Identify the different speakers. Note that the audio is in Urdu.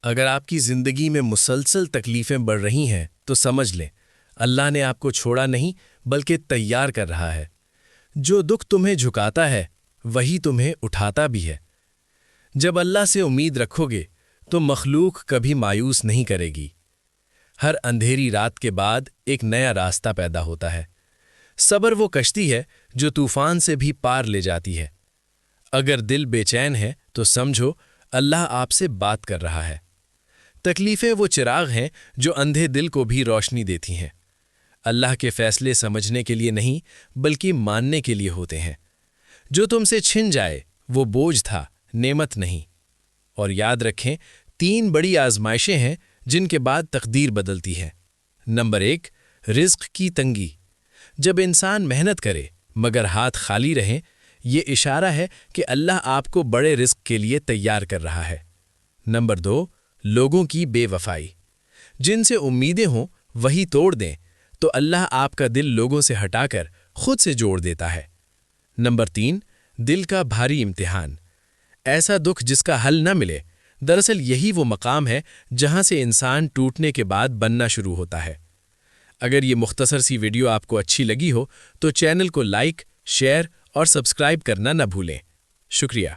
Speaker 1: اگر آپ کی زندگی میں مسلسل تکلیفیں بڑھ رہی ہیں تو سمجھ لیں اللہ نے آپ کو چھوڑا نہیں بلکہ تیار کر رہا ہے۔ جو دکھ تمہیں جھکاتا ہے وہی تمہیں اٹھاتا بھی ہے۔ جب اللہ سے امید رکھو گے تو مخلوق کبھی مایوس نہیں کرے گی۔ ہر اندھیری رات کے بعد ایک نیا راستہ پیدا ہوتا ہے۔ صبر وہ کشتی ہے جو طوفان سے بھی پار لے جاتی ہے۔ اگر دل بے چین ہے تو سمجھو اللہ آپ سے بات کر رہا ہے۔ تکلیفیں وہ چراغ ہیں جو اندھے دل کو بھی روشنی دیتی ہیں۔ اللہ کے فیصلے سمجھنے کے لیے نہیں بلکہ ماننے کے لیے ہوتے ہیں۔ جو تم سے چھن جائے وہ بوجھ تھا، نعمت نہیں۔ اور یاد رکھیں 3 بڑی آزمائشیں ہیں جن کے بعد تقدیر بدلتی ہے۔ نمبر 1، رزق کی تنگی۔ جب انسان محنت کرے مگر ہاتھ خالی رہیں، یہ اشارہ ہے کہ اللہ آپ کو بڑے رزق کے لیے تیار کر رہا ہے۔ نمبر 2، لوگوں کی بے وفائی۔ جن سے امیدیں ہوں وہی توڑ دیں تو اللہ آپ کا دل لوگوں سے ہٹا کر خود سے جوڑ دیتا ہے۔ نمبر 3، دل کا بھاری امتحان۔ ایسا دکھ جس کا حل نہ ملے، دراصل یہی وہ مقام ہے جہاں سے انسان ٹوٹنے کے بعد بننا شروع ہوتا ہے۔ اگر یہ مختصر سی ویڈیو آپ کو اچھی لگی ہو تو چینل کو لائک، شیئر اور سبسکرائب کرنا نہ بھولیں۔ شکریہ۔